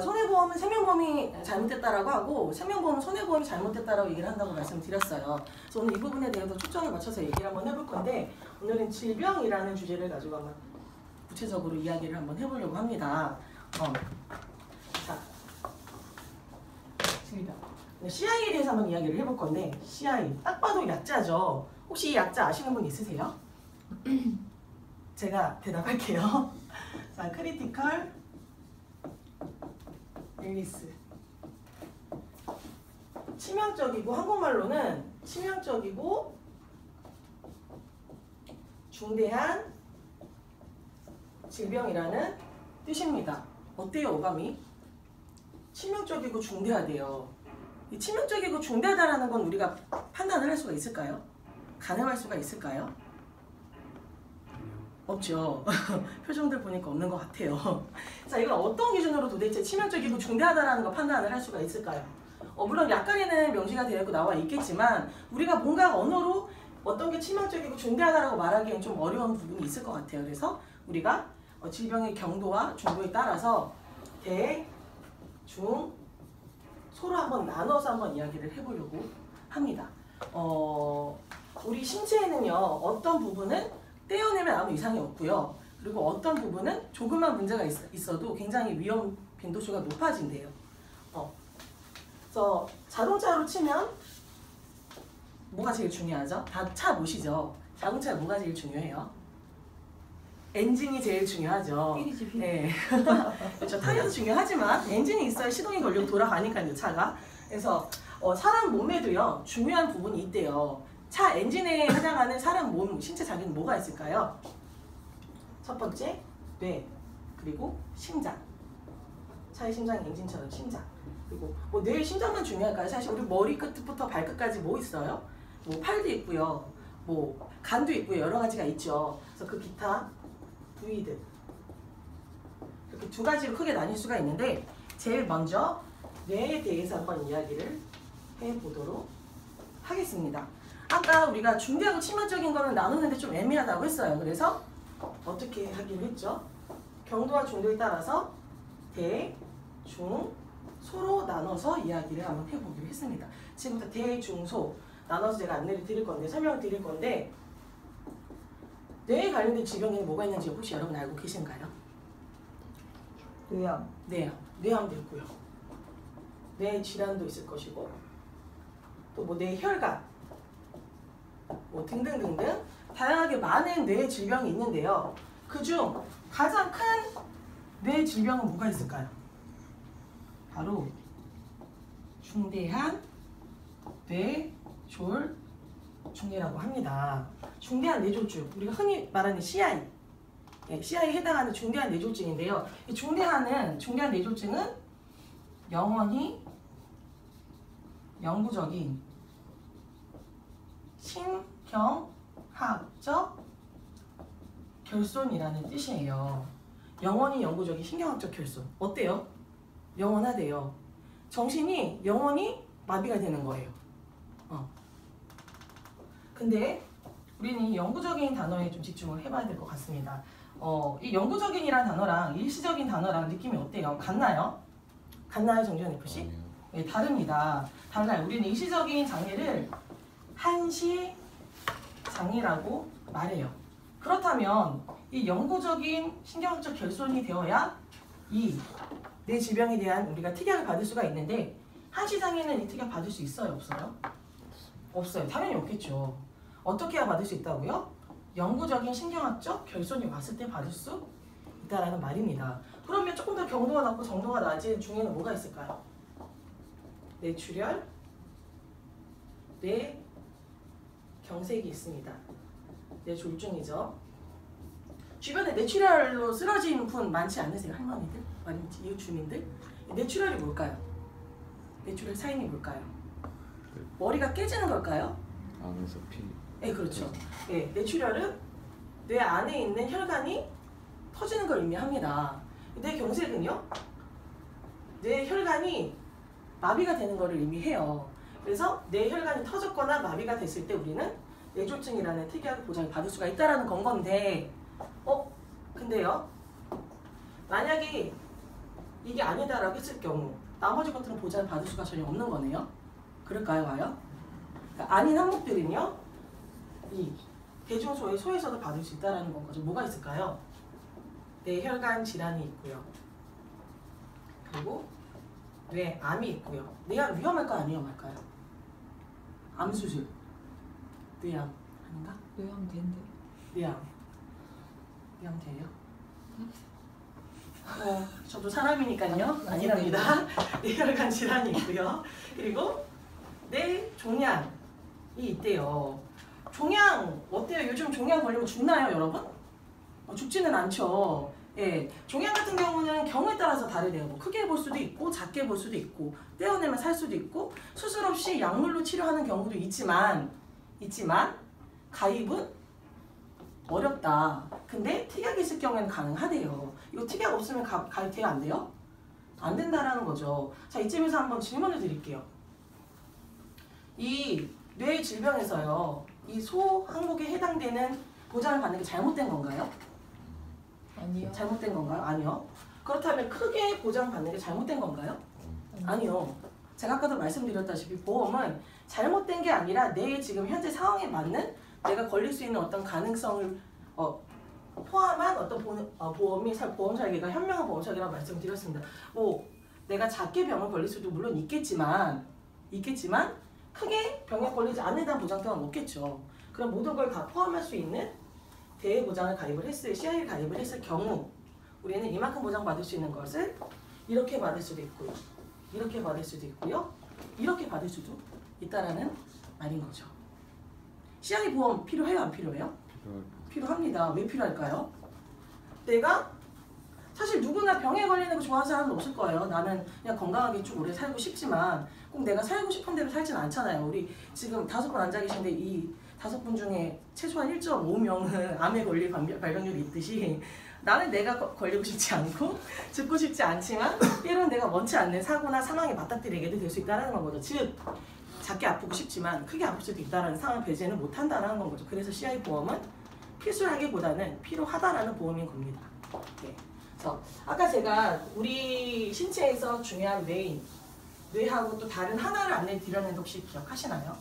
손해보험은 생명보험이 잘못됐다라고 하고 생명보험은 손해보험이 잘못됐다라고 얘기를 한다고 말씀드렸어요. 그래서 오늘 이 부분에 대해서 초점을 맞춰서 얘기를 한번 해볼 건데 오늘은 질병이라는 주제를 가지고 한번 구체적으로 이야기를 한번 해보려고 합니다. 자, 질병. CI에 대해서 한번 이야기를 해볼 건데 CI 딱 봐도 약자죠. 혹시 이 약자 아시는 분 있으세요? 제가 대답할게요. 자, 크리티컬 일리스. 치명적이고 한국말로는 치명적이고 중대한 질병이라는 뜻입니다. 어때요, 어감이? 치명적이고 중대하대요. 이 치명적이고 중대하다라는 건 우리가 판단을 할 수가 있을까요? 가늠할 수가 있을까요? 없죠. 표정들 보니까 없는 것 같아요. 자, 이건 어떤 기준으로 도대체 치명적이고 중대하다라는 거 판단을 할 수가 있을까요? 물론 약간에는 명시가 되어 있고 나와 있겠지만 우리가 뭔가 언어로 어떤 게 치명적이고 중대하다라고 말하기엔 좀 어려운 부분이 있을 것 같아요. 그래서 우리가 질병의 경도와 중도에 따라서 대, 중, 소로 한번 나눠서 한번 이야기를 해보려고 합니다. 우리 신체에는요, 어떤 부분은 떼어내면 아무 이상이 없고요. 그리고 어떤 부분은 조그만 문제가 있어도 굉장히 위험 빈도수가 높아진대요. 그래서 자동차로 치면 뭐가 제일 중요하죠? 다 차 모시죠. 자동차에 뭐가 제일 중요해요? 엔진이 제일 중요하죠. 네. 그렇죠. 타이어도 중요하지만 엔진이 있어야 시동이 걸리고 돌아가니까요, 차가. 그래서 사람 몸에도요 중요한 부분이 있대요. 차 엔진에 해당하는 사람 몸, 신체 장기는 뭐가 있을까요? 첫 번째, 뇌, 그리고 심장. 차의 심장, 엔진처럼 심장. 그리고 뇌의 심장만 중요할까요? 사실 우리 머리 끝부터 발끝까지 뭐 있어요? 팔도 있고요, 간도 있고요, 여러 가지가 있죠. 그래서 그 기타 부위들 이렇게 두 가지로 크게 나뉠 수가 있는데 제일 먼저 뇌에 대해서 한번 이야기를 해보도록 하겠습니다. 아까 우리가 중대하고 치명적인 거는 나누는데 좀 애매하다고 했어요. 그래서 어떻게 하기로 했죠? 경도와 중도에 따라서 대, 중, 소로 나눠서 이야기를 한번 해보기로 했습니다. 지금부터 대, 중, 소 나눠서 제가 안내를 드릴 건데, 설명을 드릴 건데 뇌에 관련된 질병에는 뭐가 있는지 혹시 여러분 알고 계신가요? 뇌암. 뇌암도 있고요. 뇌 질환도 있을 것이고 또 뇌혈관 등등등등 다양하게 많은 뇌 질병이 있는데요. 그중 가장 큰 뇌 질병은 뭐가 있을까요? 바로 중대한 뇌졸중이라고 합니다. 중대한 뇌졸중, 우리가 흔히 말하는 CI, CI에 해당하는 중대한 뇌졸중인데요. 이 중대한 뇌졸중은 영원히 영구적인 신경학적 결손이라는 뜻이에요. 영원히 영구적인 신경학적 결손. 어때요? 영원하대요. 정신이 영원히 마비가 되는 거예요. 근데 우리는 이 영구적인 단어에 좀 집중을 해봐야 될 것 같습니다. 이 영구적인이라는 단어랑 일시적인 단어랑 느낌이 어때요? 같나요? 정지현 FC? 네, 다릅니다. 달라요. 우리는 일시적인 장애를 한시 장애라고 말해요. 그렇다면 이 영구적인 신경학적 결손이 되어야 이 뇌 질병에 대한 우리가 특약을 받을 수가 있는데 한시 장애는 이 특약 받을 수 있어요? 없어요? 없어요. 당연히 없겠죠. 어떻게 해야 받을 수 있다고요? 영구적인 신경학적 결손이 왔을 때 받을 수 있다라는 말입니다. 그러면 조금 더 경도가 낮고 정도가 낮은 중에는 뭐가 있을까요? 뇌출혈, 뇌경색이 있습니다. 뇌졸중이죠. 주변에 뇌출혈로 쓰러진 분 많지 않으세요? 할머니들? 아니면 이웃 주민들? 뇌출혈이 뭘까요? 뇌출혈 사인이 뭘까요? 머리가 깨지는 걸까요? 안에서 피. 네, 그렇죠. 네, 뇌출혈은 뇌 안에 있는 혈관이 터지는 걸 의미합니다. 뇌경색은요? 뇌혈관이 마비가 되는 것을 의미해요. 그래서 뇌혈관이 터졌거나 마비가 됐을 때 우리는 뇌졸중이라는 특이한 보장을 받을 수가 있다는 건데 근데요, 만약에 이게 아니다라고 했을 경우 나머지 것들은 보장을 받을 수가 전혀 없는 거네요. 그럴까요, 과연? 그러니까 아닌 항목들은요, 이 대중소의 소에서도 받을 수 있다라는 건 거죠. 뭐가 있을까요? 뇌혈관 질환이 있고요. 그리고 뇌암이 있고요. 뇌암 위험할까요, 안 위험할까요? 암 수술. 뇌암 아닌가? 뇌암 된대. 뇌암 돼요? 저도 사람이니까요. 아니랍니다. 뇌혈관 질환이 있고요. 그리고 뇌종양이 있대요. 종양 어때요? 요즘 종양 걸리면 죽나요, 여러분? 죽지는 않죠. 예, 종양 같은 경우는 경우에 따라서 다르대요. 뭐 크게 볼 수도 있고 작게 볼 수도 있고 떼어내면 살 수도 있고 수술 없이 약물로 치료하는 경우도 있지만 가입은 어렵다. 근데 특약이 있을 경우에는 가능하대요. 이거 특약 없으면 가입 돼요? 안 돼요? 안 된다라는 거죠. 자, 이쯤에서 한번 질문을 드릴게요. 이 뇌 질병에서요, 이 소 항목에 해당되는 보장을 받는 게 잘못된 건가요? 아니요. 잘못된 건가요? 아니요. 그렇다면 크게 보장받는 게 잘못된 건가요? 아니요. 제가 아까도 말씀드렸다시피 보험은 잘못된 게 아니라 내 지금 현재 상황에 맞는 내가 걸릴 수 있는 어떤 가능성을 포함한 어떤 보험 설계가 현명한 보험 설계라고 말씀드렸습니다. 뭐 내가 작게 병을 걸릴 수도 물론 있겠지만 크게 병에 걸리지 않는 데한 보장 또한 없겠죠. 그럼 모든 걸 다 포함할 수 있는 대외 보장을 가입을 했을, CI를 가입을 했을 경우 우리는 이만큼 보장받을 수 있는 것을 이렇게 받을 수도 있고요. 이렇게 받을 수도 있고요. 이렇게 받을 수도 있다라는 말인 거죠. CI 보험 필요해요? 안 필요해요? 필요합니다. 왜 필요할까요? 내가 사실 누구나 병에 걸리는 거 좋아하는 사람은 없을 거예요. 나는 그냥 건강하게 좀 오래 살고 싶지만 꼭 내가 살고 싶은 대로 살지는 않잖아요. 우리 지금 5분 앉아 계신데 이 5분 중에 최소한 1.5명은 암에 걸릴 발병률이 있듯이 나는 내가 걸리고 싶지 않고 죽고 싶지 않지만 때로는 내가 원치 않는 사고나 사망에 맞닥뜨리게 될 수 있다는 건 거죠. 즉 작게 아프고 싶지만 크게 아플 수도 있다는 상황을 배제는 못한다는 건 거죠. 그래서 CI 보험은 필수라기보다는 필요하다라는 보험인 겁니다. 네. 그래서 아까 제가 우리 신체에서 중요한 뇌하고 또 다른 하나를 안내 드렸는데 혹시 기억하시나요?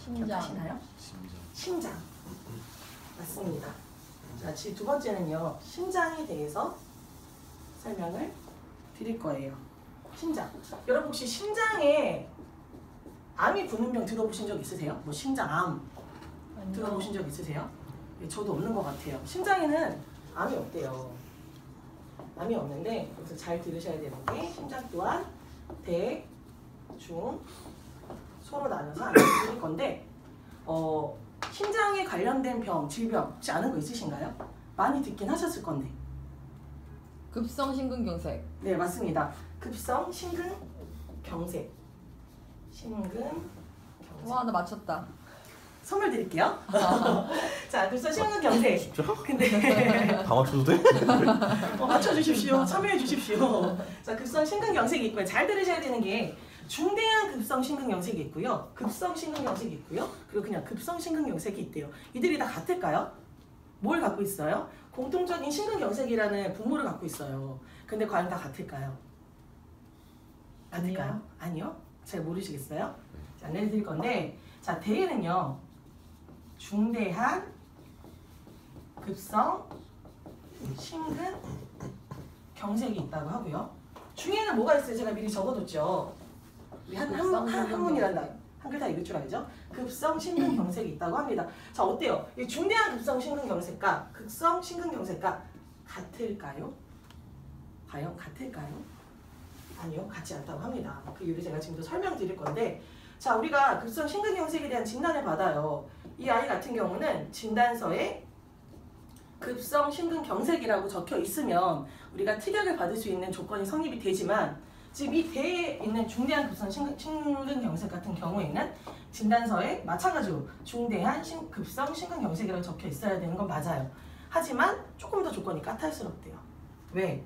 기억하시나요? 심장. 맞습니다. 자, 두 번째는요. 심장에 대해서 설명을 드릴 거예요. 심장. 여러분 혹시 심장에 암이 붙는 병 들어보신 적 있으세요? 뭐 심장암 들어보신 적 있으세요? 네, 저도 없는 것 같아요. 심장에는 암이 없대요. 암이 없는데 여기서 잘 들으셔야 되는 게 심장 또한 대, 중, 소로 나눠서 알려드릴 건데 심장에 관련된 병, 질병 혹시 아는 거 있으신가요? 많이 듣긴 하셨을 건데. 급성 심근경색. 네, 맞습니다. 급성 심근경색. 와, 나 맞췄다. 선물 드릴게요. 자, 급성 심근경색. 진짜? 근데 다 맞춰도 돼? 맞춰주십시오. 참여해 주십시오. 자, 급성 심근경색이 있고요. 잘 들으셔야 되는 게 중대한 급성 심근경색이 있고요. 급성 심근경색이 있고요. 그리고 그냥 급성 심근경색이 있대요. 이들이 다 같을까요? 뭘 갖고 있어요? 공통적인 심근경색이라는 분모를 갖고 있어요. 근데 과연 다 같을까요? 같을까요? 아니요? 잘 모르시겠어요? 자, 안내해 드릴 건데 자, 대에는요. 중대한 급성 심근경색이 있다고 하고요. 중에는 뭐가 있어요? 제가 미리 적어뒀죠. 우리 한문이란다. 한 글자 읽을 줄 알죠? 급성 심근경색이 있다고 합니다. 자, 어때요? 이 중대한 급성 심근경색과 극성 심근경색과 같을까요? 과연 같을까요? 아니요, 같지 않다고 합니다. 그 이유를 제가 지금도 설명드릴 건데 자, 우리가 급성 심근경색에 대한 진단을 받아요. 이 아이 같은 경우는 진단서에 급성 심근경색이라고 적혀 있으면 우리가 특약을 받을 수 있는 조건이 성립이 되지만 지금 이 대에 있는 중대한 급성 심근경색 같은 경우에는 진단서에 마찬가지로 중대한 급성 심근경색이라고 적혀 있어야 되는 건 맞아요. 하지만 조금 더 조건이 까탈스럽대요. 왜?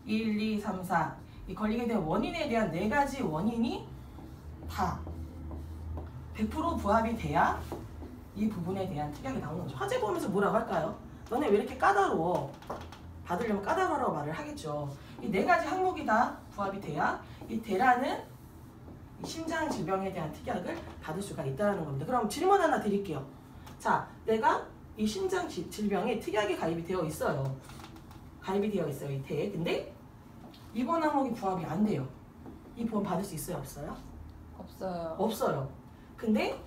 1, 2, 3, 4 이 걸리게 된 원인에 대한 4가지 원인이 다 100% 부합이 돼야 이 부분에 대한 특약이 나오는 거죠. 화재 보험에서 뭐라고 할까요? 너네 왜 이렇게 까다로워? 받으려면 까다로우라고 말을 하겠죠. 이 네 가지 항목이 다 부합이 돼야 이 대라는 심장 질병에 대한 특약을 받을 수가 있다는 겁니다. 그럼 질문 하나 드릴게요. 자, 내가 이 심장 질병에 특약이 가입이 되어 있어요. 가입이 되어 있어요, 이 대에. 근데 이 보험 항목이 부합이 안 돼요. 이 보험 받을 수 있어요, 없어요? 없어요. 없어요. 근데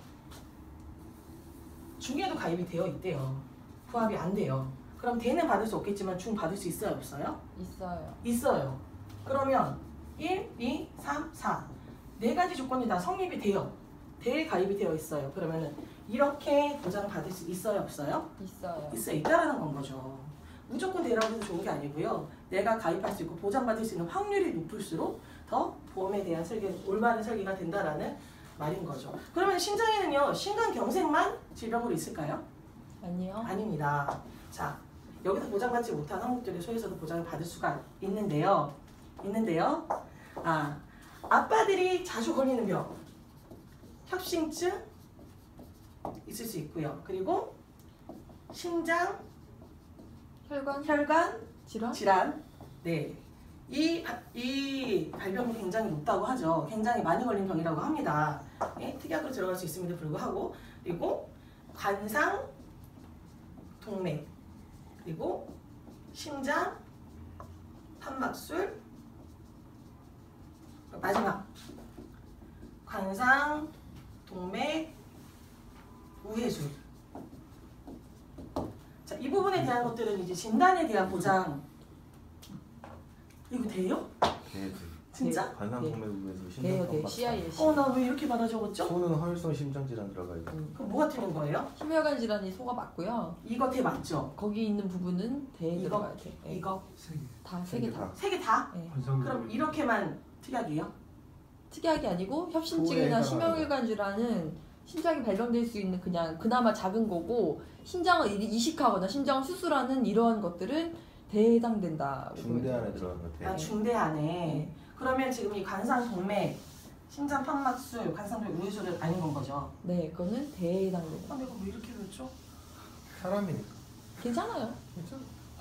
중에도 가입이 되어 있대요. 부합이 안 돼요. 그럼 대는 받을 수 없겠지만 중 받을 수 있어요, 없어요? 있어요. 있어요. 그러면 1, 2, 3, 4 네 가지 조건이 다 성립이 돼요. 대에 가입이 되어 있어요. 그러면은 이렇게 보장 받을 수 있어요, 없어요? 있어요. 있어요. 있다라는 건 거죠. 무조건 대라고 해서 좋은 게 아니고요. 내가 가입할 수 있고 보장받을 수 있는 확률이 높을수록 더 보험에 대한 올바른 설계가 된다라는 말인 거죠. 그러면 심장에는요, 심근경색만 질병으로 있을까요? 아니요. 아닙니다. 자, 여기서 보장받지 못한 항목들에 소에서도 보장을 받을 수가 있는데요. 아빠들이 자주 걸리는 병, 협심증 있을 수 있고요. 그리고 심장, 혈관 질환, 네, 이 발병률이 굉장히 높다고 하죠. 굉장히 많이 걸린 병이라고 합니다. 네, 특약으로 들어갈 수 있음에도 불구하고, 그리고 관상, 동맥, 그리고 심장, 판막술, 마지막 관상, 동맥, 우회술. 자, 이 부분에 대한 것들은 이제 진단에 대한 보장. 이거 돼요? 네. 진짜? 관상동맥에서 돼요, 심장 CIS. 나 왜 이렇게 받아 적었죠? 소는 허혈성 심장질환 들어가 있고. 그럼 뭐가 틀린 거예요? 심혈관 질환이 소가 맞고요. 이거 대 맞죠? 거기 있는 부분은 대에 이거? 들어가야 돼. 네. 이거? 다 세 개 다. 세 개 다? 네. 그럼 이렇게만 특약이에요? 특이하게 아니고 협심증이나 심혈관 질환은 심장이 발병될 수 있는 그냥 그나마 작은 거고, 심장을 이식하거나 심장을 수술하는 이러한 것들은 대에 해당된다. 중대 안에 들어간 것 같아요. 중대 안에. 네. 그러면 지금 이 관상 동맥, 심장 판막술, 관상 동맥 우회술은 아닌 건 거죠? 네, 그거는 대에 해당된다. 내가 왜 이렇게 그랬죠? 사람이니까. 괜찮아요.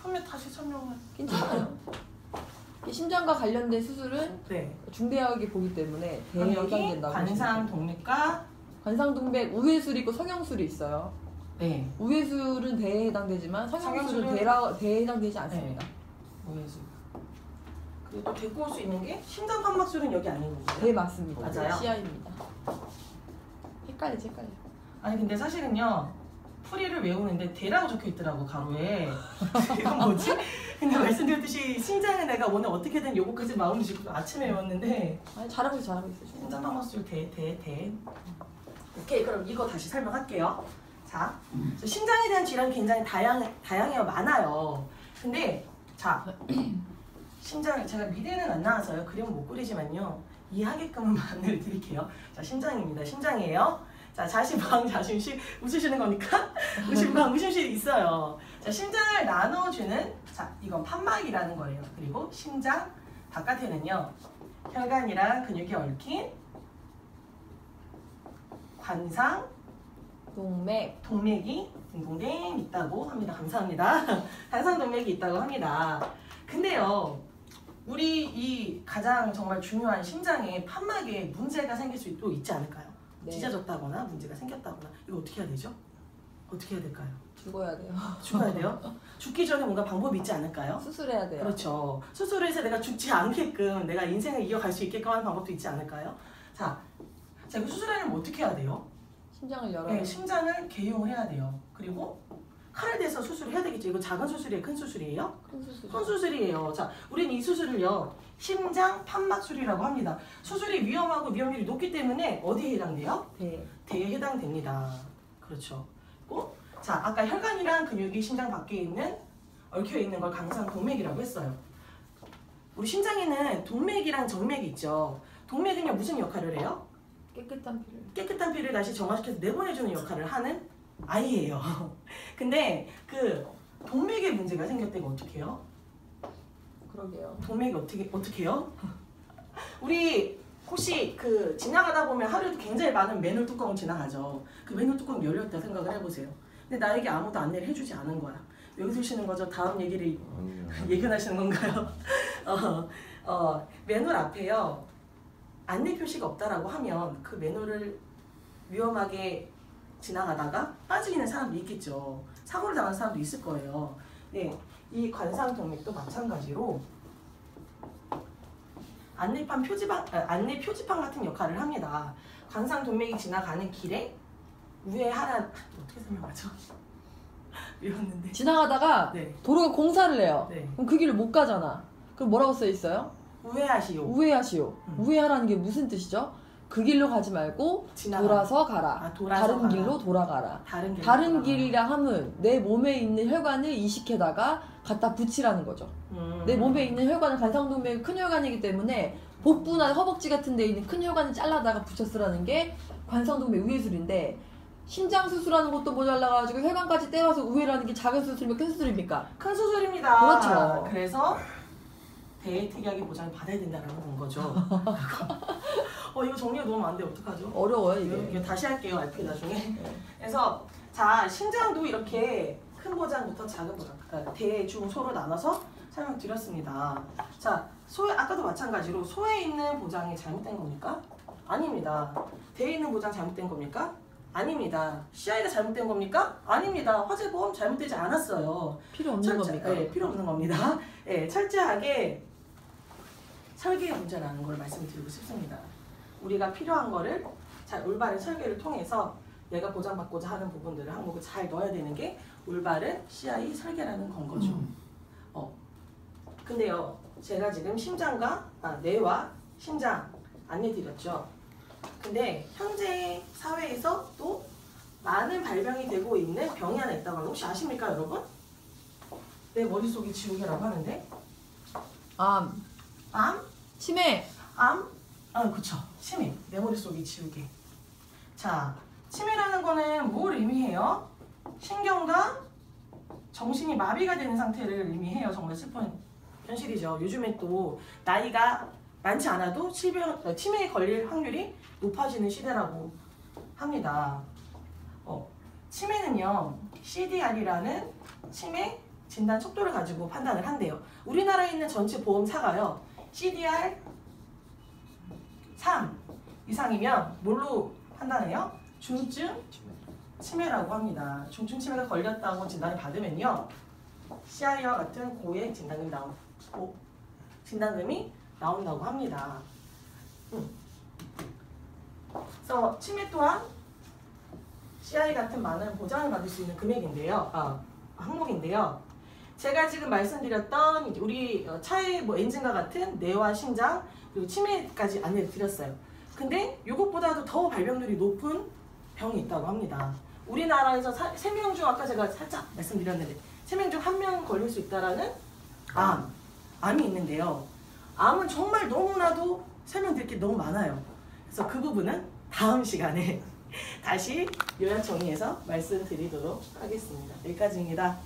그러면 다시 설명을. 괜찮아요. 이 심장과 관련된 수술은 네. 중대하게 보기 때문에 대에 그럼 여기 해당된다고. 관상 동맥과 관상동맥 우회술이 있고 성형술이 있어요. 네. 우회술은 대에 해당되지만 성형술은 대에 해당되지 않습니다. 우회술. 그리고 또 데리고 올 수 있는 게 심장 판막술은 여기 아닌 거고요. 네, 맞습니다. 맞아요? CI입니다. 헷갈려. 아니 근데 사실은요, 풀이를 외우는데 대라고 적혀 있더라고, 가로에. 이건 뭐지? 근데 말씀드렸듯이 심장은 내가 오늘 어떻게든 요거까지 마음을 짚고 아침에 외웠는데 아니, 잘하고 있어요. 심장 판막술 대. 오케이, 그럼 이거 다시 설명할게요. 자, 심장에 대한 질환이 굉장히 다양해요. 많아요. 근데 자, 심장, 제가 미래는 안 나와서요. 그림은 못 그리지만요. 이해하게끔만을 드릴게요. 자, 심장입니다. 심장이에요. 자, 자신방, 자신실 웃으시는 거니까 의심방, 의심실이 있어요. 자, 심장을 나눠주는, 자, 이건 판막이라는 거예요. 그리고 심장 바깥에는요, 혈관이랑 근육이 얽힌 관상, 동맥이 딩동댕 있다고 합니다. 감사합니다. 관상 동맥이 있다고 합니다. 근데요, 우리 이 가장 정말 중요한 심장에 판막에 문제가 생길 수도 있지 않을까요? 네. 찢어졌다거나 문제가 생겼다거나. 이거 어떻게 해야 되죠? 어떻게 해야 될까요? 죽어야 돼요. 죽어야 돼요? 죽기 전에 뭔가 방법이 있지 않을까요? 수술해야 돼요. 그렇죠. 수술을 해서 내가 죽지 않게끔, 내가 인생을 이어갈 수 있게끔 하는 방법도 있지 않을까요? 자, 이거 수술하려면 어떻게 해야 돼요? 심장을 열어요. 네, 심장을 개용을 해야 돼요. 그리고 칼을 대서 수술을 해야 되겠죠. 이거 작은 수술이에요? 큰 수술이에요? 큰 수술. 큰 수술이에요. 자, 우리는 이 수술을요, 심장 판막술이라고 합니다. 수술이 위험하고 위험률이 높기 때문에 어디에 해당돼요? 대에 해당됩니다. 그렇죠. 또, 자, 아까 혈관이랑 근육이 심장 밖에 있는, 얽혀 있는 걸 강상 동맥이라고 했어요. 우리 심장에는 동맥이랑 정맥이 있죠. 동맥은요, 무슨 역할을 해요? 깨끗한 피를 다시 정화시켜서 내보내주는 역할을 하는 아이예요. 근데 그 동맥에 문제가 생겼다가 어떻게 해요? 그러게요. 동맥이 어떻게 해요? 우리 혹시 그 지나가다 보면 하루에도 굉장히 많은 맨홀 뚜껑을 지나가죠. 그 맨홀 뚜껑 열렸다 생각을 해보세요. 근데 나에게 아무도 안내를 해주지 않은 거야. 여기서 오시는 거죠? 다음 얘기를 아니요. 예견하시는 건가요? 맨홀 앞에요. 안내 표시가 없다라고 하면 그 맨홀을 위험하게 지나가다가 빠지는 사람도 있겠죠. 사고를 당한 사람도 있을 거예요. 네, 이 관상동맥도 마찬가지로 안내 표지판 같은 역할을 합니다. 관상동맥이 지나가는 길에 위에 하나 어떻게 설명하죠? 외웠는데 지나가다가 네. 도로가 공사를 해요. 네. 그럼 그 길을 못 가잖아. 그럼 뭐라고 써 있어요? 우회하시오. 우회하시오. 우회하라는 게 무슨 뜻이죠? 그 길로 가지 말고 돌아서 가라. 돌아서 다른 가라. 길로 돌아가라. 다른 다른 길이라 함은 내 몸에 있는 혈관을 이식해다가 갖다 붙이라는 거죠. 내 몸에 있는 혈관은 관상동맥이 큰 혈관이기 때문에 복부나 허벅지 같은 데 있는 큰 혈관을 잘라다가 붙였으라는 게 관상동맥 우회술인데, 심장 수술하는 것도 모자라가지고 혈관까지 떼와서 우회라는 게 작은 수술이면 큰 수술입니까? 큰 수술입니다. 그렇죠. 그래서 대특이하게 보장을 받아야 된다는 건 거죠. 이거 정리가 너무 안 돼. 어떡하죠? 어려워요 이게. 이거 다시 할게요. RP 나중에. 그래서 자, 심장도 이렇게 큰 보장부터 작은 보장, 그러니까 대, 중, 소로 나눠서 설명드렸습니다. 자, 아까도 마찬가지로 소에 있는 보장이 잘못된 겁니까? 아닙니다. 대에 있는 보장 잘못된 겁니까? 아닙니다. CI가 잘못된 겁니까? 아닙니다. 화재보험 잘못되지 않았어요. 필요 없는 겁니까? 네, 필요 없는 겁니다. 네, 철저하게 설계의 문제라는 걸 말씀드리고 싶습니다. 우리가 필요한 거를 올바른 설계를 통해서 내가 보장받고자 하는 부분들을 항목을 잘 넣어야 되는 게 올바른 CI 설계라는 건 거죠. 근데요, 제가 지금 뇌와 심장 안내드렸죠. 근데 현재 사회에서 또 많은 발병이 되고 있는 병이 하나 있다고 하는, 혹시 아십니까, 여러분? 내 머릿속이 지우개라고 하는데 암, 치매, 그쵸. 치매. 내 머릿속이 지우개. 자, 치매라는 거는 뭘 의미해요? 신경과 정신이 마비가 되는 상태를 의미해요. 정말 슬픈 현실이죠. 요즘에 또 나이가 많지 않아도 치매에 걸릴 확률이 높아지는 시대라고 합니다. 치매는요, CDR이라는 치매 진단 척도를 가지고 판단을 한대요. 우리나라에 있는 전체 보험사가요, CDR 3 이상이면 뭘로 판단해요? 중증 치매라고 합니다. 중증 치매가 걸렸다고 진단을 받으면요, CI와 같은 고액 진단금이 나온다고 합니다. 그래서 치매 또한 CI 같은 많은 보장을 받을 수 있는 금액인데요, 항목인데요. 제가 지금 말씀드렸던 우리 차의 엔진과 같은 뇌와 심장 그리고 치매까지 안내를 드렸어요. 근데 이것보다도 더 발병률이 높은 병이 있다고 합니다. 우리나라에서 3명 중, 아까 제가 살짝 말씀드렸는데 3명 중 1명 걸릴 수 있다라는 암이 있는데요. 암은 정말 너무나도 설명드릴 게 너무 많아요. 그래서 그 부분은 다음 시간에 다시 요약 정리해서 말씀드리도록 하겠습니다. 여기까지입니다.